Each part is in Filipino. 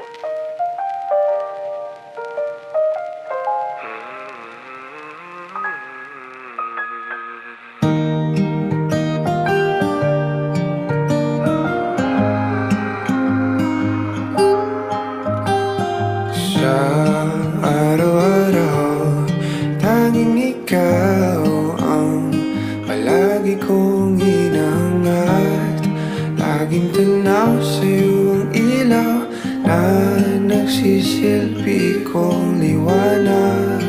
Sa araw-araw, tanging ikaw ang palagi kong hinangat. Laging tanaw sa'yo ang ilaw na nagsisilbi kong liwanag.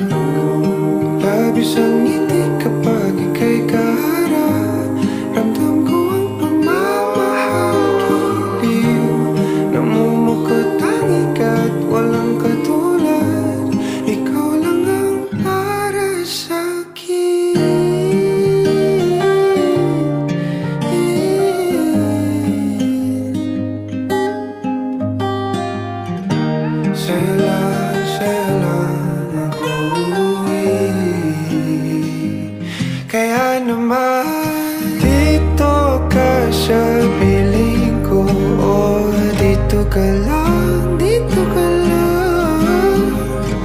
Labis ang ngiti kapag ika'y kaharap. Ramdam ko ang pagmamahal, giliw. Namumukot tanging ka't walang katulad. Ikaw lang ang para sa'kin. Sa'yo lang ako kaya naman dito ka sa piling ko. Oh, dito ka lang, dito ka lang.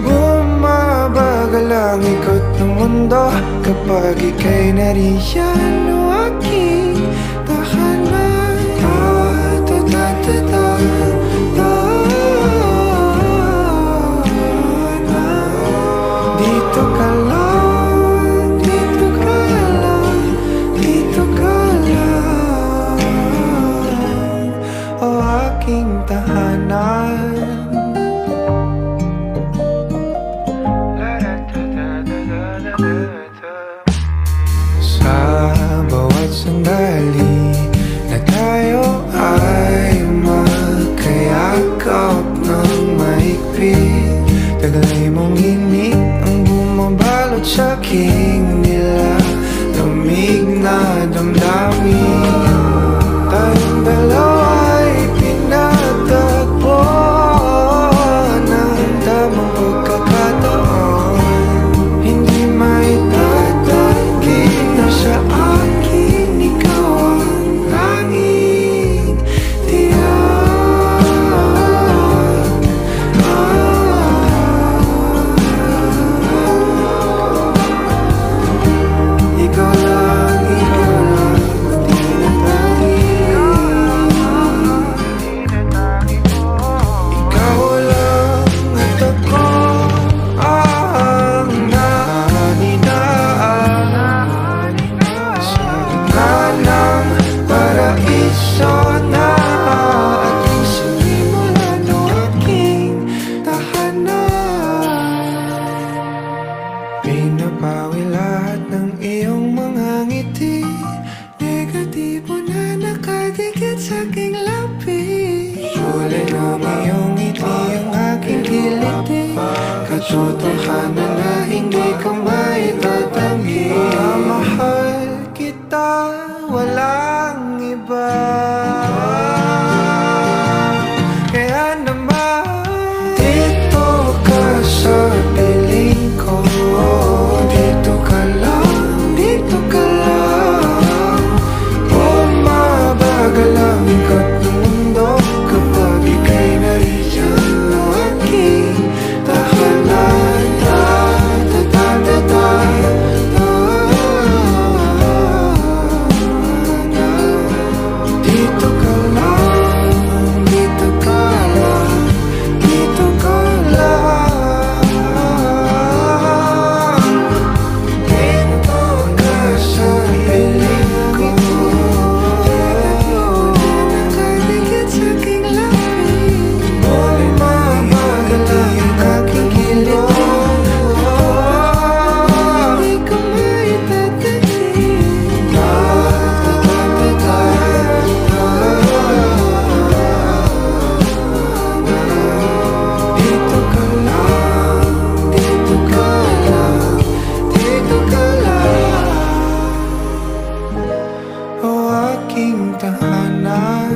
Bumabagal ang ikot ng mundo kapag ika'y nariyan. O aking tahanan. Dito ka lang, dito ka lang, dito ka lang. O aking tahanan. Sa bawat sandali na tayo ay magkayakap ng mahigpit, taglay mong himig ang bumabalot sa aking nilalamig na damdamin. Tayong dalawa'y pinatagpo ng tamang pagkakataon. Hindi maitatanggi na sa akin ikaw ang tanging tiyak. Ikaw lang, di na tanging. Ikaw lang at ako ang naninaan sa gitna ng paraiso na ating sinimulan. O aking tahanan. Pinapawi lahat ng iyong mga ngiti, negatibo na nakadikit sa aking labi. Kulay ng iyong ngiti ang aking kiliti, katotohanan na hindi ko maitatanggi. Mahal kita, walang iba. Kaya naman dito ka sa piling ko. Dito ka lang, dito ka lang. Bumabagal ang ikot ng mundo kapag ika'y nariyan. O aking tahanan. Dito ka lang, dito ka lang, dito ka lang. Dito ka sa piling ko. Nakadikit sa aking labi. Bumabagal ang aking kilid. Hindi ko maitatanggi. Dito ka lang, dito ka lang, dito ka lang. O aking tahanan.